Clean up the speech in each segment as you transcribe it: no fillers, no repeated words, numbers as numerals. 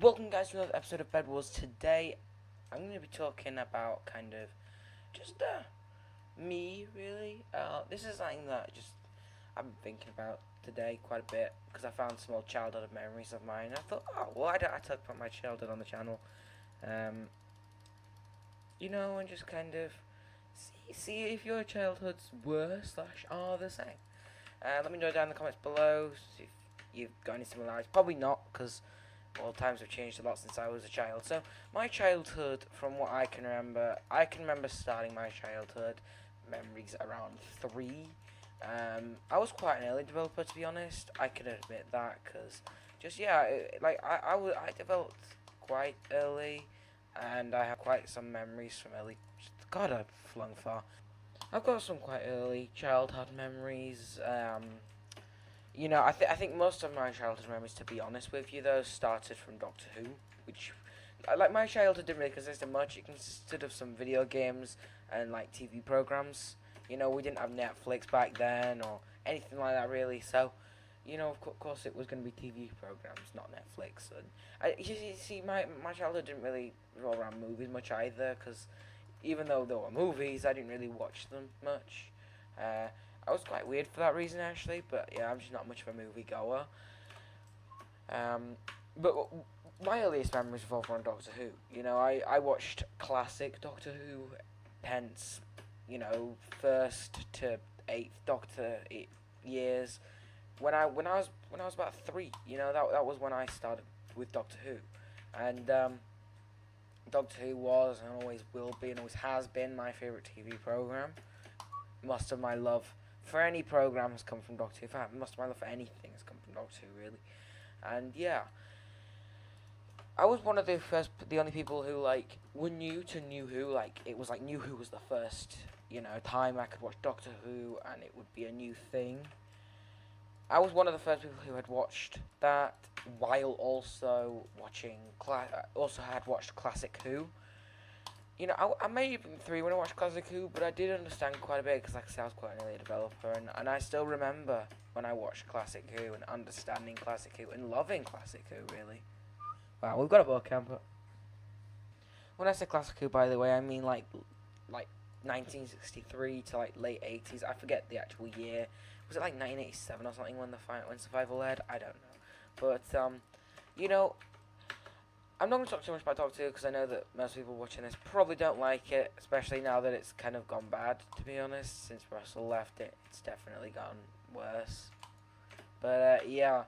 Welcome guys to another episode of Bed Wars. Today I'm going to be talking about kind of just me really. This is something that I've been thinking about today quite a bit because I found some old childhood memories of mine. I thought, oh well, I talk about my childhood on the channel, um, and just kind of see if your childhoods were slash are the same. Let me know down in the comments below if you've got any similarities. Probably not, because well, times have changed a lot since I was a child. So, my childhood, from what I can remember starting my childhood memories around 3. I was quite an early developer, to be honest. I can admit that, because I developed quite early, and I have quite some memories from early. God, I've flung far. I've got some quite early childhood memories. I think most of my childhood memories, to be honest with you, though, started from Doctor Who, which, like, my childhood didn't really consist of much. It consisted of some video games and, like, TV programs. We didn't have Netflix back then or anything like that, really. So, of course, it was going to be TV programs, not Netflix. And you see, my childhood didn't really roll around movies much either, because even though there were movies, I didn't really watch them much. I was quite weird for that reason, actually, but yeah, I'm just not much of a movie goer. But my earliest memories revolve around Doctor Who. I watched classic Doctor Who, hence, first to eighth Doctor years. When I was about 3, that was when I started with Doctor Who, and Doctor Who was and always will be and always has been my favourite TV program. Most of my love for any program has come from Doctor Who. In fact, most of my love for anything has come from Doctor Who, really. And yeah, I was one of the only people who were new to New Who. It was like New Who was the first, time I could watch Doctor Who, and it would be a new thing. I was one of the first people who had watched that, while also had watched Classic Who. I may have been 3 when I watched Classic Who, but I did understand quite a bit because, like I said, I was quite an early developer, and I still remember when I watched Classic Who and understanding Classic Who and loving Classic Who, really. Wow, we've got a book camper. When I say Classic Who, by the way, I mean like 1963 to late 80s. I forget the actual year. Was it like 1987 or something when Survival aired? I don't know, but I'm not going to talk too much about Doctor Who because I know that most people watching this probably don't like it, especially now that it's kind of gone bad, to be honest. Since Russell left it, it's definitely gotten worse. But, yeah.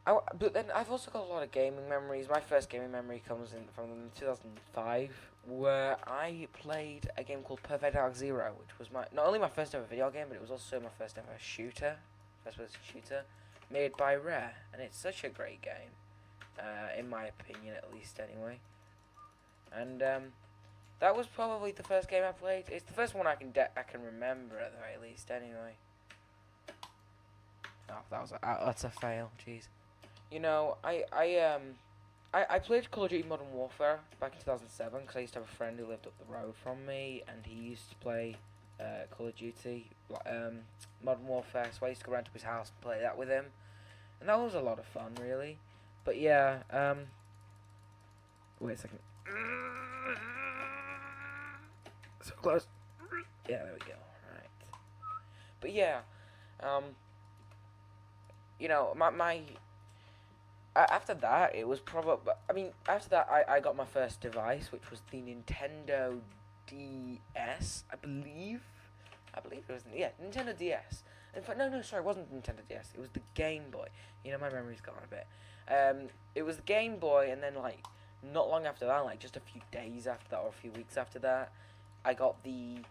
But then I've also got a lot of gaming memories. My first gaming memory comes from 2005, where I played a game called Perfect Dark Zero, which was not only my first ever video game, but it was also my first ever first-person shooter, made by Rare, and it's such a great game. In my opinion, at least, anyway. And that was probably the first game I played. It's the first one I can remember, at the very least, anyway. Oh, that was that's a fail. Jeez. I played Call of Duty Modern Warfare back in 2007 because I used to have a friend who lived up the road from me, and he used to play Call of Duty Modern Warfare. So I used to go around to his house and play that with him, and that was a lot of fun, really. But yeah, wait a second. So close. Yeah, there we go. Right. But yeah, after that, it was probably. After that, I got my first device, which was the Nintendo DS, I believe. I believe it was Nintendo DS. In fact, no, sorry, it wasn't Nintendo DS. It was the Game Boy. My memory's gone a bit. It was the Game Boy, and then not long after that, just a few days after that or a few weeks after that, I got the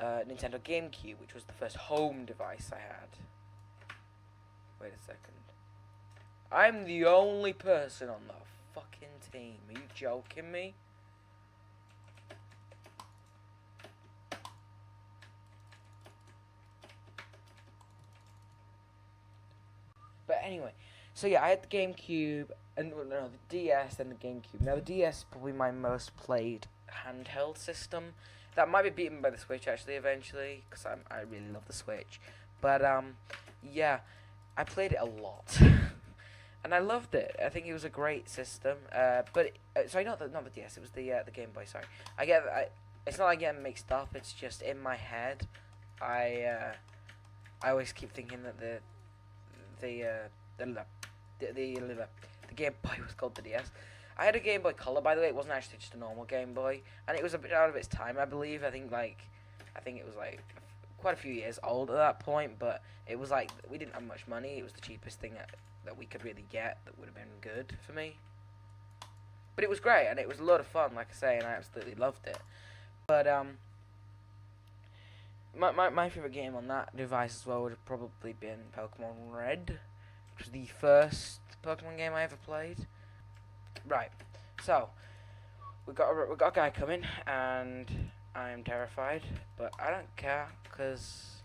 Nintendo GameCube, which was the first home device I had. Wait a second. I'm the only person on the fucking team. Are you joking me? But anyway, so yeah, I had the GameCube, and the DS and the GameCube. Now the DS is probably my most played handheld system. That might be beaten by the Switch actually eventually, because I really love the Switch. But yeah, I played it a lot. and I loved it. I think it was a great system. Sorry, not the DS. It was the Game Boy. Sorry, it's not like getting mixed up. It's just in my head. I always keep thinking that the Game Boy was called the DS. I had a Game Boy Color, by the way. It wasn't actually just a normal Game Boy, and it was a bit out of its time, I believe. I think it was like quite a few years old at that point, but it was like we didn't have much money. It was the cheapest thing that we could really get that would have been good for me. But it was great, and it was a lot of fun, like I say, and I absolutely loved it. But my favorite game on that device as well would have probably been Pokemon Red, which was the first Pokemon game I ever played. Right, so we got a guy coming, and I'm terrified, but I don't care because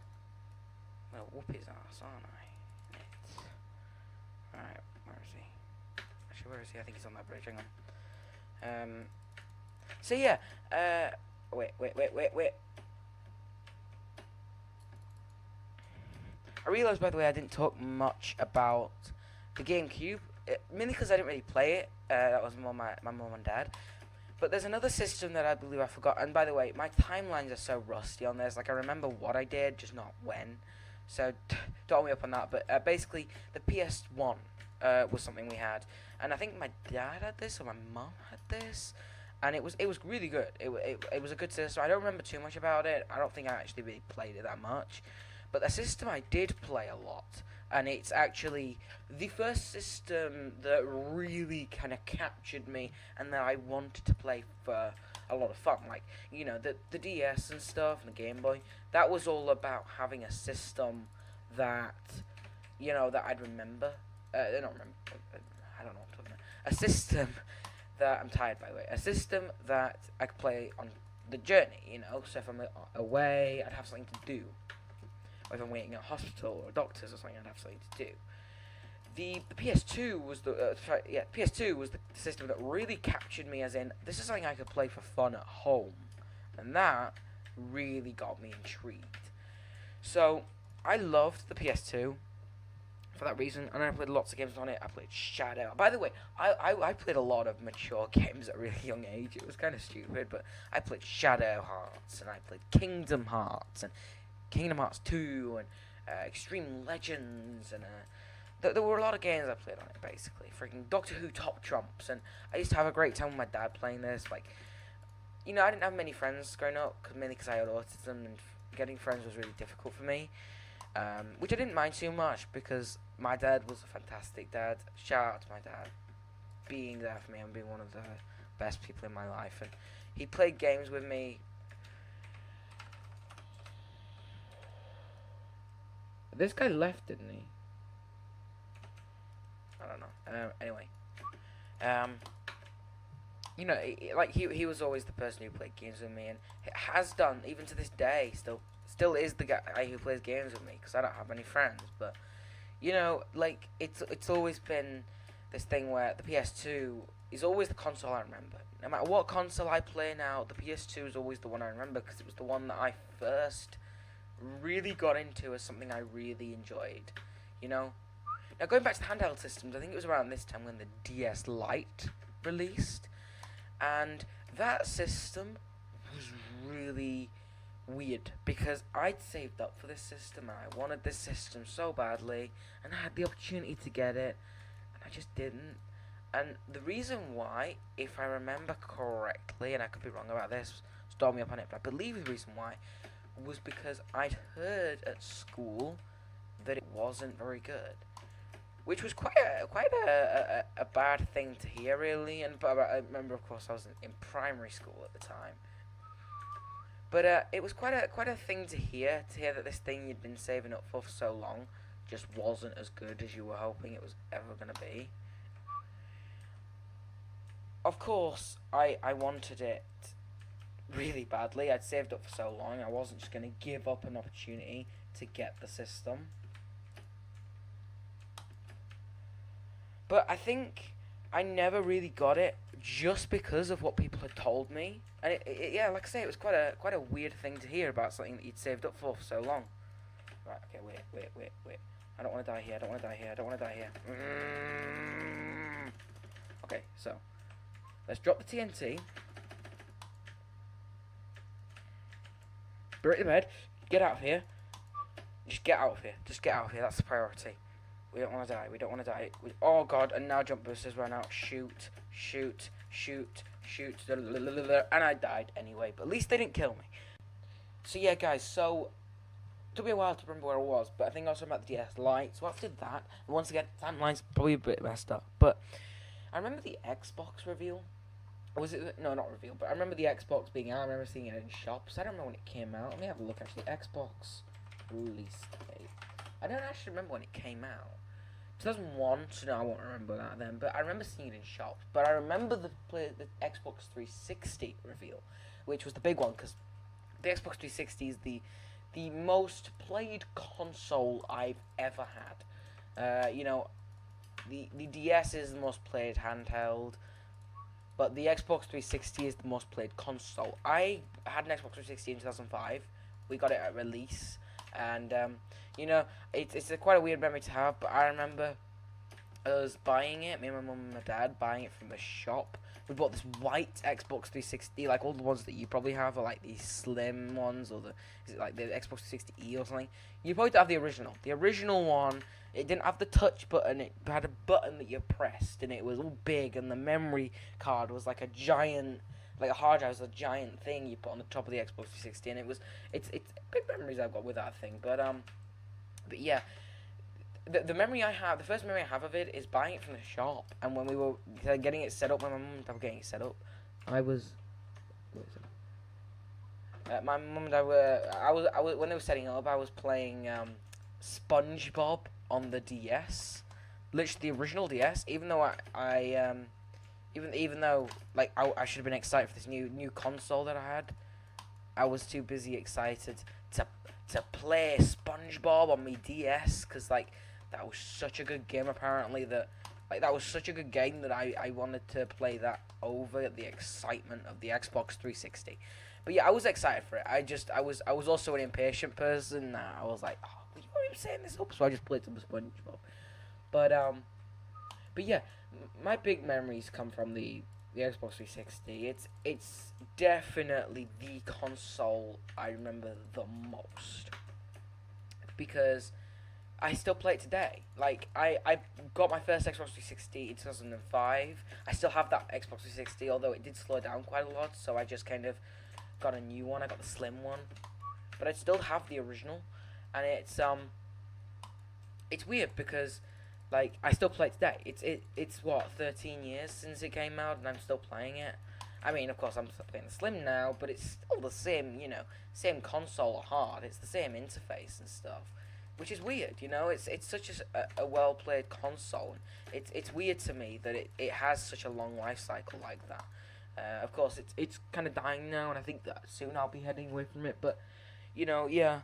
well, whoop his ass, aren't I? Alright, where is he? Actually, where is he? I think he's on that bridge. Hang on. So yeah. Wait. I realised, by the way, I didn't talk much about the GameCube, mainly because I didn't really play it. That was more my mum and dad. But there's another system that I believe I forgot. And by the way, my timelines are so rusty on this. Like, I remember what I did, just not when. So don't hold me up on that. But basically, the PS1 was something we had. And I think my dad had this, or my mum had this. And it was really good. It was a good system. I don't remember too much about it. I don't think I actually really played it that much. But the system I did play a lot, and it's actually the first system that really kind of captured me and that I wanted to play for a lot of fun. Like, you know, the DS and stuff, and the Game Boy, that was all about having a system that, you know, that I'd remember. I don't know what I'm talking about. A system that, I'm tired by the way, a system that I could play on the journey, you know, so if I'm away, I'd have something to do. Or if I'm waiting at a hospital or doctors or something, I'd have something to do. The PS2 was PS2 was the system that really captured me, as in, this is something I could play for fun at home. And that really got me intrigued. So, I loved the PS2 for that reason, and I played lots of games on it. I played Shadow. By the way, I played a lot of mature games at a really young age. It was kind of stupid, but I played Shadow Hearts, and I played Kingdom Hearts, and Kingdom Hearts 2, and Extreme Legends, and there were a lot of games I played on it, basically. Freaking Doctor Who Top Trumps, and I used to have a great time with my dad playing this. Like, you know, I didn't have many friends growing up, mainly because I had autism, and getting friends was really difficult for me. Which I didn't mind too much, because my dad was a fantastic dad. Shout out to my dad, being there for me and being one of the best people in my life. And he played games with me. This guy left, didn't he? I don't know. Anyway, you know, he was always the person who played games with me, and has done even to this day. Still is the guy who plays games with me, because I don't have any friends. But you know, like, it's always been this thing where the PS2 is always the console I remember. No matter what console I play now, the PS2 is always the one I remember, because it was the one that I first really got into as something I really enjoyed. You know. Now, going back to the handheld systems, I think it was around this time when the DS Lite released, and that system was really weird, because I'd saved up for this system, and I wanted this system so badly, and I had the opportunity to get it, and I just didn't. And the reason why, if I remember correctly, and I could be wrong about this, start me up on it, but I believe the reason why was because I'd heard at school that it wasn't very good. Which was quite a bad thing to hear, really. And but I remember, of course, I was in primary school at the time. But it was quite a thing to hear that this thing you'd been saving up for so long just wasn't as good as you were hoping it was ever going to be. Of course, I wanted it really badly. I'd saved up for so long. I wasn't just going to give up an opportunity to get the system. But I think I never really got it just because of what people had told me. And yeah, like I say, it was quite a weird thing to hear about something that you'd saved up for so long. Right, okay, wait. I don't want to die here. I don't want to die here. I don't want to die here. Okay, so let's drop the TNT. Break the bed. Get out of here. Just get out of here. Just get out of here. That's the priority. We don't want to die. We don't want to die. Oh god! And now jump boosters run out. Shoot, shoot, shoot, shoot. And I died anyway. But at least they didn't kill me. So yeah, guys. So it took me a while to remember where I was, but I think also about the DS Lite. So after that, and once again, timeline's probably a bit messed up. But I remember the Xbox reveal. Or was it? No, not reveal. But I remember the Xbox being out. I remember seeing it in shops. I don't know when it came out. Let me have a look. Actually, Xbox release date. I don't actually remember when it came out. 2001. So no, I won't remember that then. But I remember seeing it in shops. But I remember the Xbox 360 reveal, which was the big one because the Xbox 360 is the most played console I've ever had. You know, the DS is the most played handheld, but the Xbox 360 is the most played console. I had an Xbox 360 in 2005. We got it at release, and you know, it's quite a weird memory to have. But I remember us buying it, me and my mum and my dad buying it from the shop. We bought this white Xbox 360, like all the ones that you probably have are like these slim ones, or is it like the Xbox 360E or something? You probably don't have the original. The original one, it didn't have the touch button, it had a button that you pressed, and it was all big, and the memory card was like a giant, like a hard drive was a giant thing you put on the top of the Xbox 360, and it's big memories I've got with that thing, but yeah. The memory I have, the first memory I have of it is buying it from the shop, and when we were getting it set up, when my mum and dad were getting it set up, my mum and dad were, I was when they were setting it up, I was playing SpongeBob on the DS, literally the original DS. Even though even though like I should have been excited for this new console that I had, I was too busy excited to play SpongeBob on my DS, because like that was such a good game apparently that was such a good game that I wanted to play that over the excitement of the Xbox 360. But yeah, I was excited for it. I was also an impatient person. I was like, oh, you were setting this up, so I just played some SpongeBob. But yeah, my big memories come from the Xbox 360. It's definitely the console I remember the most, because I still play it today. Like, I got my first Xbox 360 in 2005. I still have that Xbox 360, although it did slow down quite a lot, so I just kind of got a new one. I got the slim one. But I still have the original, and it's weird because, like, I still play it today. It's what, 13 years since it came out, and I'm still playing it. I mean, of course, I'm still playing the Slim now, but it's still the same, you know, same console at heart. It's the same interface and stuff, which is weird, you know. It's such a well-played console. It's weird to me that it has such a long life cycle like that. Of course, it's kind of dying now, and I think that soon I'll be heading away from it. But, you know, yeah,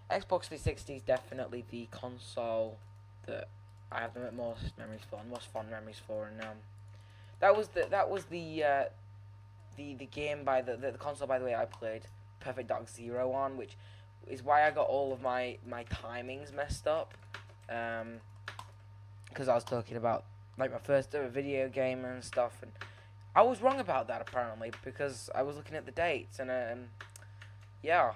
Xbox 360 is definitely the console that I have the most fond memories for, and that was the game by the console, by the way, I played Perfect Dark Zero on, which is why I got all of my timings messed up, because I was talking about like my first ever video game and stuff, and I was wrong about that apparently, because I was looking at the dates, and yeah,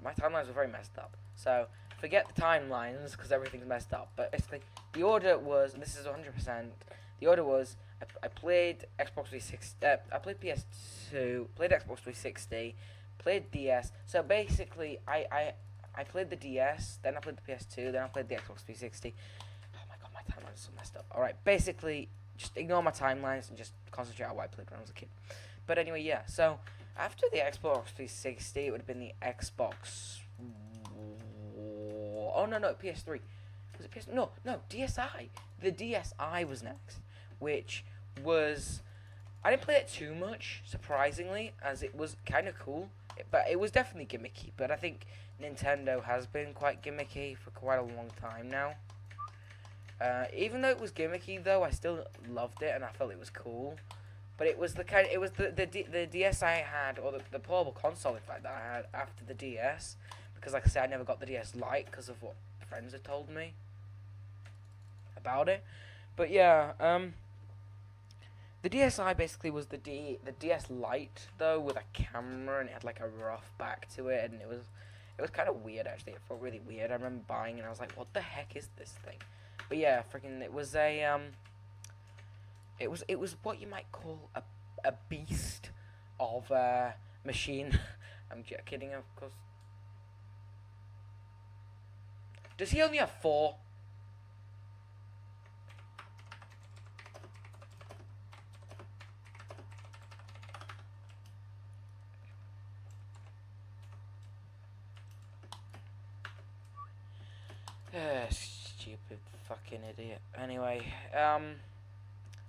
my timelines were very messed up. So forget the timelines because everything's messed up. But basically, the order was, and this is 100%. The order was I played Xbox 360. I played PS2. Played Xbox 360. Played DS. So basically, I played the DS. Then I played the PS2. Then I played the Xbox 360. Oh my god, my timelines are so messed up. All right, basically, just ignore my timelines and just concentrate on what I played when I was a kid. But anyway, yeah. So after the Xbox 360, it would have been the Xbox. Oh no, PS3. Was it PS? No, DSi. The DSi was next, which was, I didn't play it too much, surprisingly, as it was kind of cool, but it was definitely gimmicky. But I think Nintendo has been quite gimmicky for quite a long time now. Even though it was gimmicky, though, I still loved it and I felt it was cool. But it was the DS I had, or the portable console, in fact, that I had after the DS. Because, like I said, I never got the DS Lite because of what friends had told me. about it. But yeah, the DSi basically was the DS Lite though, with a camera, and it had like a rough back to it, and it was kind of weird actually. It felt really weird. I remember buying it and I was like, what the heck is this thing? But yeah, freaking it was a it was what you might call a beast of a machine. I'm kidding, of course. Does he only have 4? Stupid fucking idiot. Anyway,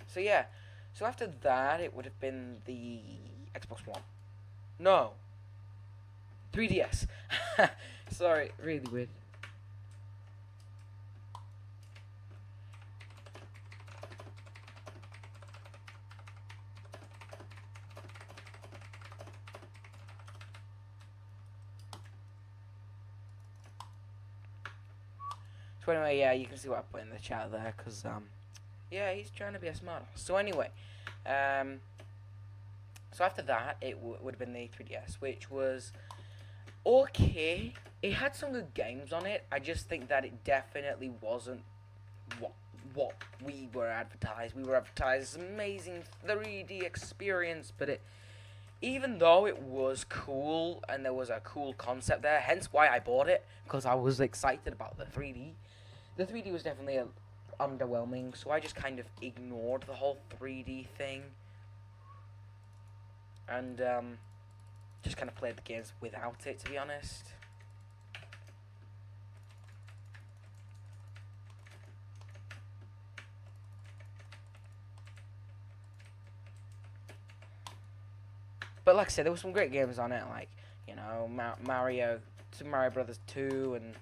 so yeah, so after that, it would have been the Xbox One. No, 3DS. Sorry, really weird. So anyway, yeah, you can see what I put in the chat there, cause yeah, he's trying to be a smart. So anyway, um, so after that, it would have been the 3DS, which was okay. It had some good games on it. I just think that it definitely wasn't what what we were advertised. We were advertised as amazing 3D experience, but it, even though it was cool and there was a cool concept there, hence why I bought it, because I was excited about the 3D. The 3D was definitely underwhelming, so I just kind of ignored the whole 3D thing and just kind of played the games without it, to be honest. But like I said, there were some great games on it, like, you know, Mario, Super Mario Brothers 2 and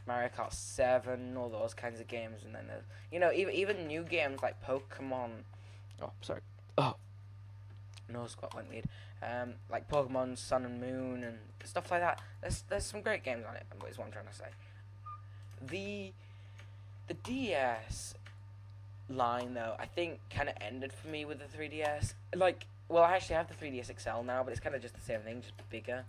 Mario Kart 7, all those kinds of games, and then you know, even new games like Pokemon. Oh, sorry. Oh, no, Scott went weird. Like Pokemon Sun and Moon and stuff like that. There's some great games on it. Is what I'm trying to say. The DS line though, I think kind of ended for me with the 3DS. Like, well, I actually have the 3DS XL now, but it's kind of just the same thing, just bigger.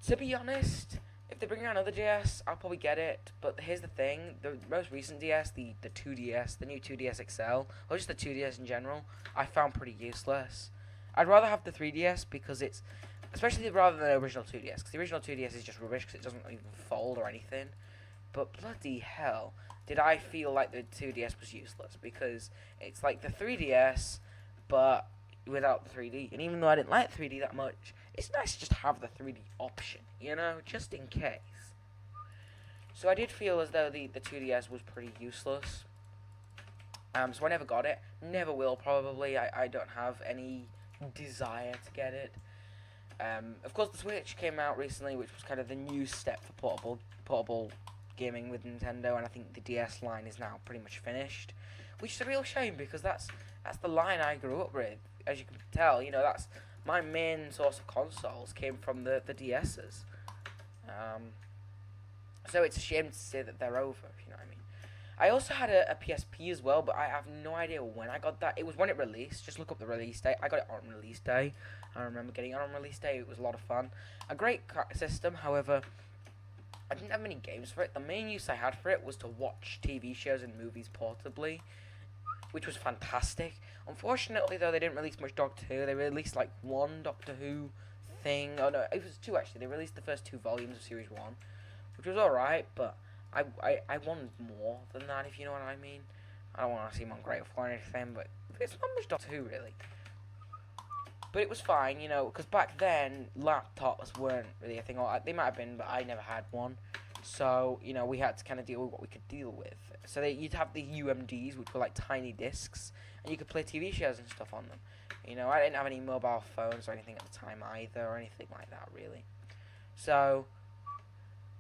To be honest, if they bring out another DS, I'll probably get it. But here's the thing: the most recent DS, the 2DS, the new 2DS XL, or just the 2DS in general, I found pretty useless. I'd rather have the 3DS because it's, especially rather than the original 2DS, because the original 2DS is just rubbish because it doesn't even fold or anything. But bloody hell, did I feel like the 2DS was useless, because it's like the 3DS, but without the 3D. And even though I didn't like 3D that much, it's nice to just have the 3D option, you know, just in case. So I did feel as though the 2DS was pretty useless. So I never got it. Never will, probably. I don't have any desire to get it. Of course, the Switch came out recently, which was kind of the new step for portable gaming with Nintendo, and I think the DS line is now pretty much finished, which is a real shame because that's the line I grew up with. As you can tell, you know, that's my main source of consoles came from the DS's. So it's a shame to say that they're over, if you know what I mean. I also had a PSP as well, but I have no idea when I got that. It was when it released. Just look up the release date. I got it on release day. I remember getting it on release day. It was a lot of fun. A great system, however, I didn't have many games for it. The main use I had for it was to watch TV shows and movies portably, which was fantastic. Unfortunately, though, they didn't release much Doctor Who. They released like one Doctor Who thing. Oh no, it was 2 actually. They released the first 2 volumes of Series 1, which was alright, but I wanted more than that, if you know what I mean. I don't want to seem ungrateful or anything, but it's not much Doctor Who, really. But it was fine, you know, because back then, laptops weren't really a thing. Or they might have been, but I never had one. So, you know, we had to kind of deal with what we could deal with. So you'd have the UMDs, which were like tiny discs, and you could play TV shows and stuff on them. You know, I didn't have any mobile phones or anything at the time either, or anything like that, really. So,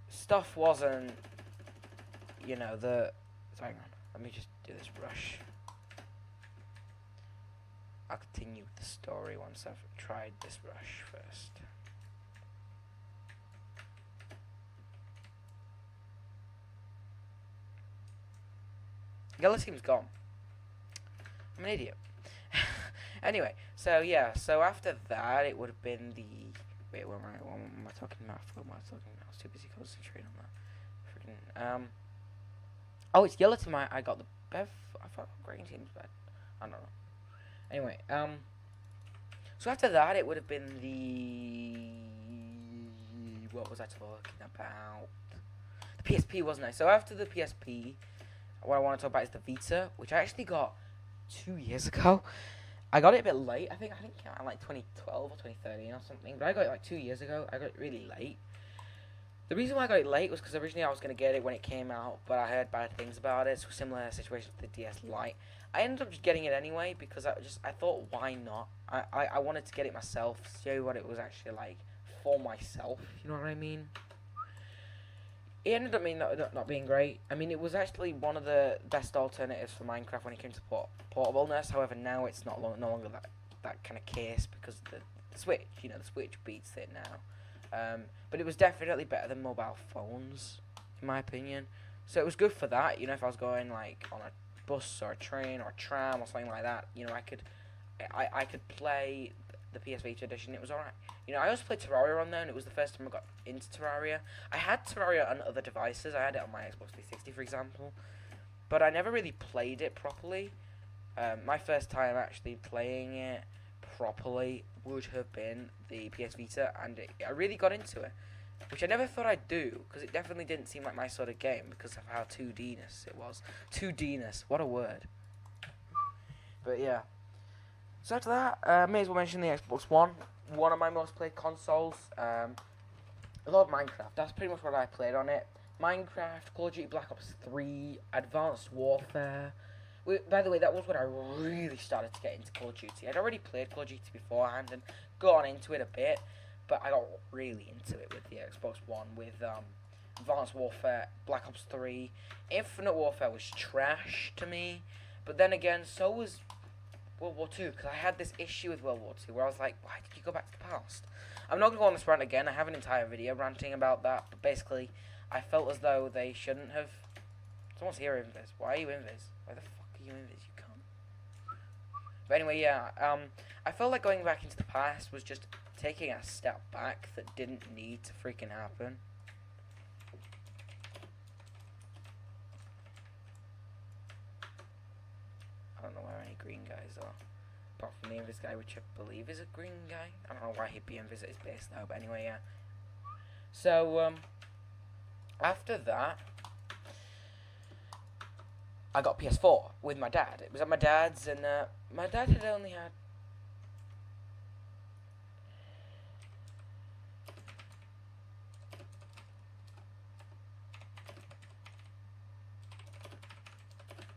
stuff wasn't, you know, the... So hang on, let me just do this brush. I'll continue with the story once I've tried this brush first. Yellow team's gone. I'm an idiot. Anyway, so yeah, so after that, it would have been the... Wait, what am I talking about? What am I talking about? I was too busy concentrating on that. Freaking, oh, it's yellow team. I got the Bev. I thought green team's bad. I don't know. Anyway, so after that, it would have been the... What was I talking about? The PSP, wasn't I? So after the PSP, what I want to talk about is the Vita, which I actually got 2 years ago. I got it a bit late. I think it came out in like 2012 or 2013 or something. But I got it like 2 years ago. I got it really late. The reason why I got it late was because originally I was going to get it when it came out, but I heard bad things about it. So similar situation to the DS Lite. I ended up just getting it anyway because I thought, why not? I wanted to get it myself, see what it was actually like for myself. You know what I mean? It ended up not being great. I mean, it was actually one of the best alternatives for Minecraft when it came to portableness. However, now it's no longer that kind of case because the Switch, the Switch beats it now. But it was definitely better than mobile phones, in my opinion. So it was good for that. If I was going like on a bus or a train or a tram or something like that, I could play the PS Vita edition. It was alright. I also played Terraria on there, and it was the first time I got into Terraria. I had Terraria on other devices. I had it on my Xbox 360, for example, but I never really played it properly. My first time actually playing it properly would have been the PS Vita, and I really got into it, which I never thought I'd do, because it definitely didn't seem like my sort of game because of how 2D-ness it was. 2D-ness, what a word. But yeah. So after that, may as well mention the Xbox One. One of my most played consoles. I love Minecraft. That's pretty much what I played on it. Minecraft, Call of Duty Black Ops 3, Advanced Warfare. By the way, that was when I really started to get into Call of Duty. I'd already played Call of Duty beforehand and gone into it a bit, but I got really into it with the Xbox One with Advanced Warfare, Black Ops 3. Infinite Warfare was trash to me, but then again, so was World War II, because I had this issue with World War II where I was like, why did you go back to the past? I'm not going to go on this rant again. I have an entire video ranting about that, but basically, I felt as though they shouldn't have... Someone's here, Invis. Why are you Invis? Why the fuck are you Invis? You can't. But anyway, yeah, I felt like going back into the past was just taking a step back that didn't need to freaking happen. I don't know where any green guys are. Apart from the Invis guy, which I believe is a green guy. I don't know why he'd be Invis at his base though, but anyway, yeah. So, after that, I got PS4 with my dad. It was at my dad's, and my dad had only had...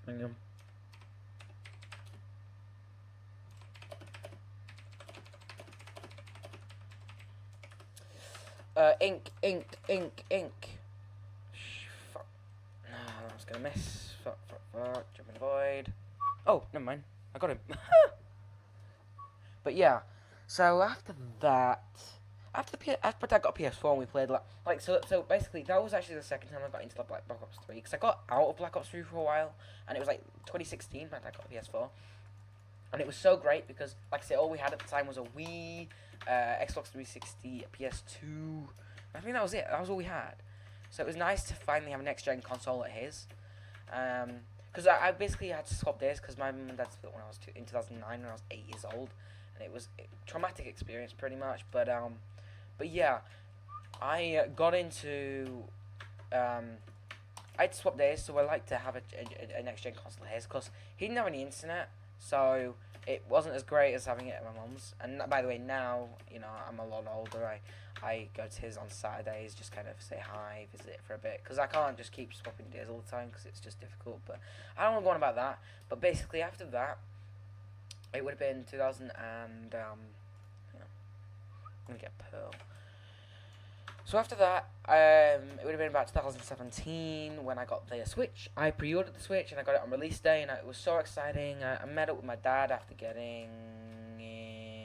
Hang on. Ink. Fuck. No, I was gonna miss. Fuck. Jump in the void. Oh, never mind. I got him. But yeah. So after that, after I got PS4 and we played so basically that was actually the second time I got into Black Ops 3 because I got out of Black Ops 3 for a while and it was like 2016 when I got PS4. And it was so great because, like I say, all we had at the time was a Wii, Xbox 360, a PS2. I think that was it. That was all we had. So it was nice to finally have a next-gen console at his. Because I basically had to swap days because my mum and dad split when I was in 2009 when I was 8 years old. And it was a traumatic experience pretty much. But yeah, I got into... I had to swap days, so I like to have a next-gen console at his because he didn't have any internet. So it wasn't as great as having it at my mum's. And by the way, now, I'm a lot older. I go to his on Saturdays, just kind of say hi, visit it for a bit. Because I can't just keep swapping days all the time because it's just difficult. But I don't want to go on about that. But basically, after that, it would have been 2000 and... I'm going to get Pearl. So after that, it would have been about 2017 when I got the Switch. I pre-ordered the Switch and I got it on release day and it was so exciting. I met up with my dad after getting it.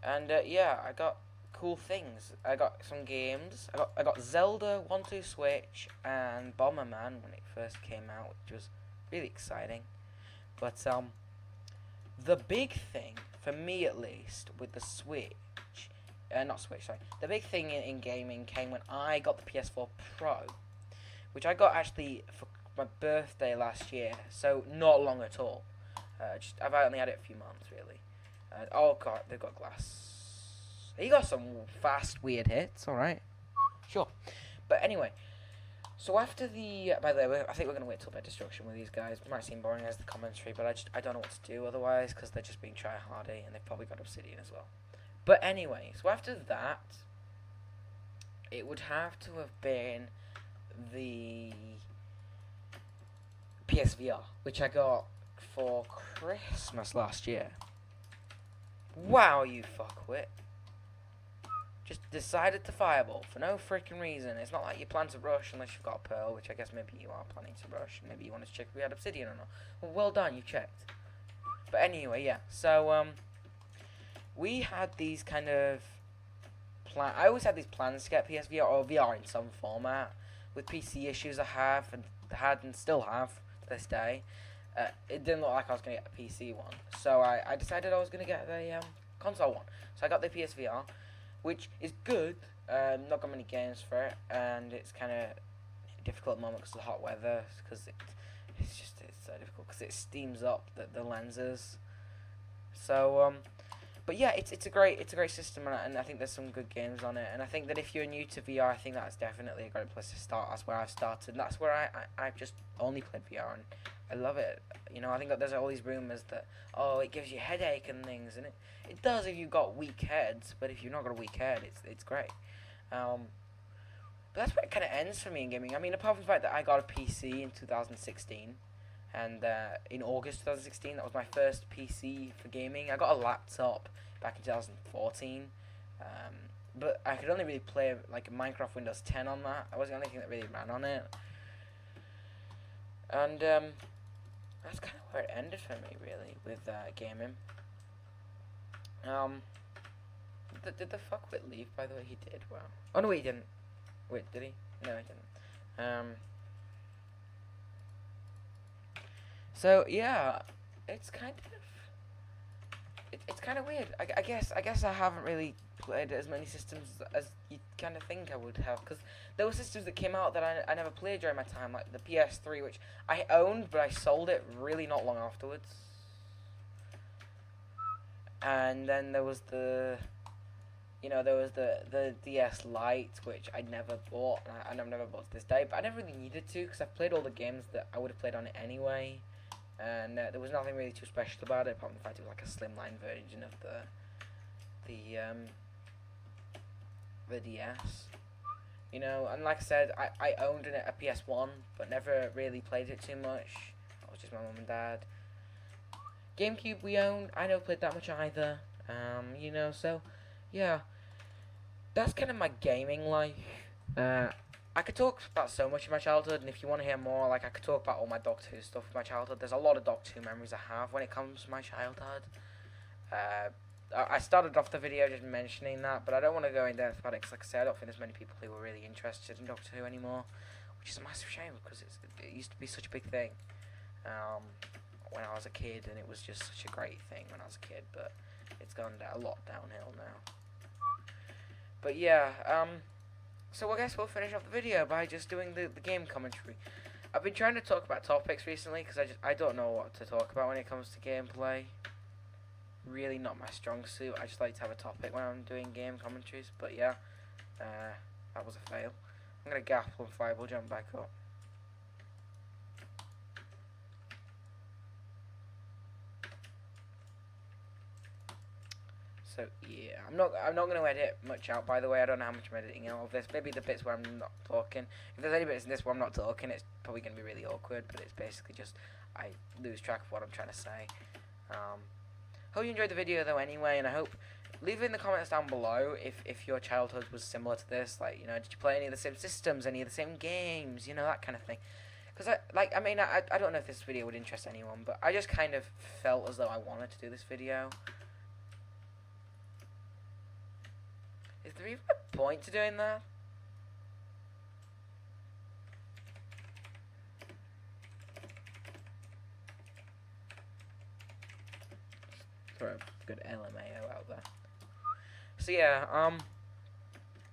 And yeah, I got cool things. I got some games. I got Zelda 1-2 Switch and Bomberman when it first came out, which was really exciting. But the big thing for me, at least, with the Switch, not Switch, sorry. The big thing in gaming came when I got the PS4 Pro, which I got actually for my birthday last year, so not long at all. I've only had it a few months, really. Oh god, they've got glass. He got some fast, weird hits. All right, sure. But anyway, so after the, by the way, I think we're gonna wait till bed destruction with these guys. It might seem boring as the commentary, but I don't know what to do otherwise because they're just being try-hardy and they've probably got Obsidian as well. But anyway, so after that, it would have to have been the PSVR, which I got for Christmas last year. Wow, you fuckwit. Just decided to fireball for no freaking reason. It's not like you plan to rush unless you've got a pearl, which I guess maybe you are planning to rush. Maybe you want to check if we had obsidian or not. Well done, you checked. But anyway, yeah. So, we had these kind of I always had these plans to get PSVR or VR in some format. With PC issues I have and had and still have to this day, it didn't look like I was going to get a PC one. So I decided I was going to get the console one. So I got the PSVR, which is good. Not got many games for it, and it's kind of difficult at the moment because of the hot weather. Because it's so difficult because it steams up the lenses. So but yeah, it's a great system, and I think there's some good games on it. And I think that if you're new to VR, I think that's definitely a great place to start. That's where I've started. And that's where I've just only played VR, and I love it. You know, I think that there's all these rumors that it gives you a headache and things, and it does if you've got weak heads. But if you've not got a weak head, it's great. But that's where it kind of ends for me in gaming. I mean, apart from the fact that I got a PC in 2016. And in August 2016, that was my first PC for gaming. I got a laptop back in 2014, but I could only really play like Minecraft Windows 10 on that. That was the only thing that really ran on it. And that's kind of where it ended for me, really, with gaming. Did the fuckwit leave? By the way, he did. Wow. Oh no, he didn't. Wait, did he? No, he didn't. So yeah, it's kind of weird. I guess I haven't really played as many systems as you kind of think I would have, because there were systems that came out that I never played during my time, like the PS3, which I owned, but I sold it really not long afterwards. And then there was the DS Lite, which I never bought, and I've never bought to this day, but I never really needed to, because I've played all the games that I would have played on it anyway. And there was nothing really too special about it, apart from the fact it was like a slimline version of the DS. You know, and like I said, I owned a PS1, but never really played it too much. I was just my mum and dad. GameCube we owned, I never played that much either. You know, so yeah, that's kind of my gaming life. I could talk about so much of my childhood, and if you want to hear more, like, I could talk about all my Doctor Who stuff from my childhood. There's a lot of Doctor Who memories I have when it comes to my childhood. I started off the video just mentioning that, but I don't want to go in depth about it, because like I said, I don't think there's many people who are really interested in Doctor Who anymore, which is a massive shame, because it used to be such a big thing when I was a kid, and it was just such a great thing when I was a kid, but it's gone a lot downhill now. But yeah, so I guess we'll finish off the video by just doing the game commentary. I've been trying to talk about topics recently because I don't know what to talk about when it comes to gameplay. Really not my strong suit. I just like to have a topic when I'm doing game commentaries. But yeah, that was a fail. I'm going to gap and fireball jump back up. So yeah, I'm not going to edit much out. By the way, I don't know how much I'm editing out of this. Maybe the bits where I'm not talking. If there's any bits in this where I'm not talking, it's probably going to be really awkward. But it's basically just I lose track of what I'm trying to say. Hope you enjoyed the video though. Anyway, and I hope leave it in the comments down below if your childhood was similar to this. Like, you know, did you play any of the same systems, any of the same games? You know, that kind of thing. Because I don't know if this video would interest anyone, but I just kind of felt as though I wanted to do this video. Is there even a point to doing that? Throw a good LMAO out there. So yeah,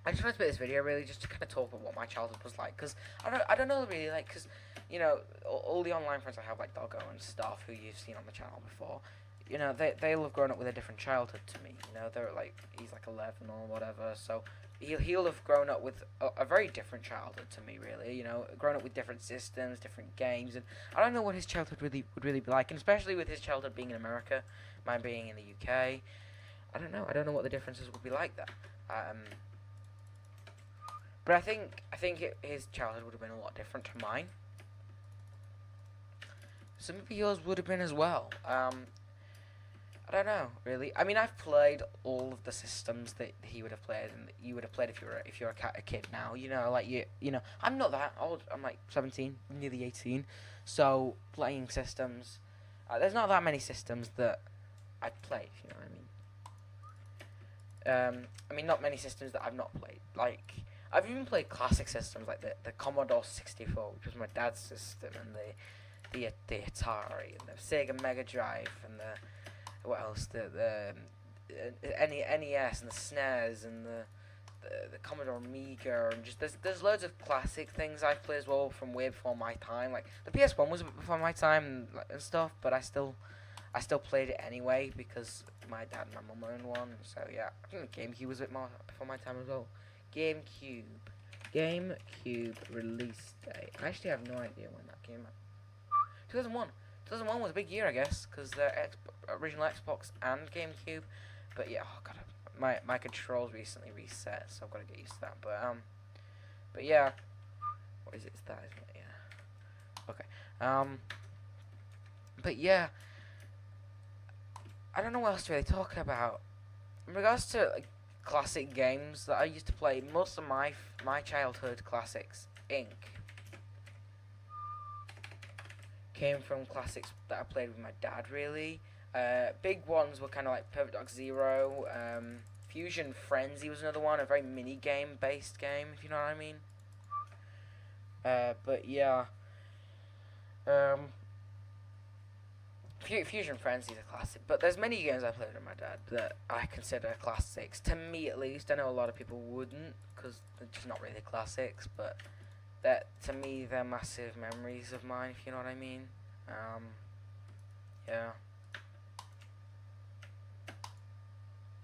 I just wanted to make this video really just to kind of talk about what my childhood was like, because I don't know really, like, because, you know, all the online friends I have, like Doggo and stuff, who you've seen on the channel before, you know, they'll have grown up with a different childhood to me, you know, they're like, he's like 11 or whatever, so he'll have grown up with a very different childhood to me, really, you know, grown up with different systems, different games, and I don't know what his childhood would really be like, and especially with his childhood being in America, mine being in the UK, I don't know what the differences would be like there. But I think his childhood would have been a lot different to mine. So maybe yours would have been as well. I don't know, really. I mean, I've played all of the systems that he would have played, and that you would have played if you're a kid now. You know, like you know, I'm not that old. I'm like 17, nearly 18. So playing systems, there's not that many systems that I've played. You know what I mean? I mean, not many systems that I've not played. Like, I've even played classic systems like the Commodore 64, which was my dad's system, and the Atari, and the Sega Mega Drive, and the what else? The NES, and the SNES, and the Commodore Amiga, and just there's loads of classic things I've played as well from way before my time. Like the PS1 was before my time and stuff, but I still played it anyway because my dad and my mum owned one. So yeah, I think the GameCube was a bit more before my time as well. GameCube release date. I actually have no idea when that came out. 2001. 2001 was a big year, I guess, because the original Xbox and GameCube. But yeah, oh god, my controls recently reset, so I've got to get used to that. But yeah, what is it? It's that, isn't it? Yeah. Okay. But yeah, I don't know what else to really talk about. In regards to like classic games that I used to play, most of my childhood classics, Inc. came from classics that I played with my dad, really. Big ones were kind of like Perfect Dark Zero, Fusion Frenzy was another one, a very mini-game based game, if you know what I mean. But yeah. Fusion Frenzy is a classic, but there's many games I played with my dad that I consider classics. To me, at least. I know a lot of people wouldn't, because they're just not really classics, but that to me, they're massive memories of mine, if you know what I mean. Yeah.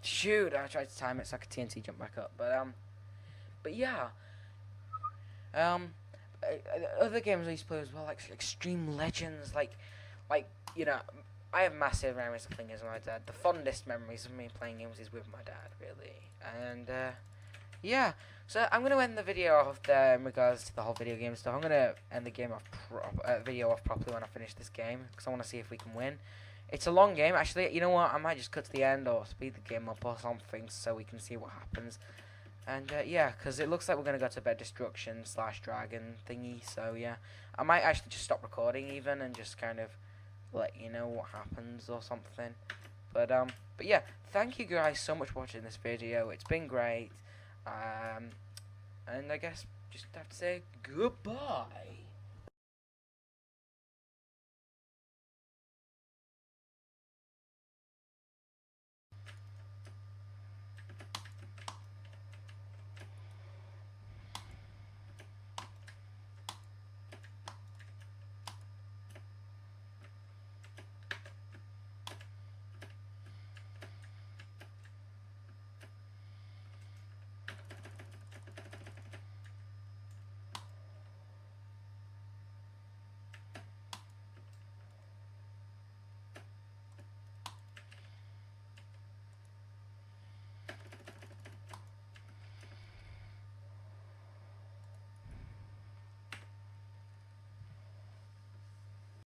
Shoot, I tried to time it so I could TNT jump back up, but yeah. Other games I used to play as well, like Extreme Legends, like, you know, I have massive memories of playing games with my dad. The fondest memories of me playing games is with my dad, really. And, yeah. So I'm going to end the video off there in regards to the whole video game stuff. I'm going to end the game off video off properly when I finish this game, because I want to see if we can win. It's a long game, actually. You know what? I might just cut to the end or speed the game up or something so we can see what happens. And, yeah, because it looks like we're going to go to bed destruction / dragon thingy. So, yeah. I might actually just stop recording even and just kind of let you know what happens or something. But yeah, thank you guys so much for watching this video. It's been great. And I guess just have to say goodbye.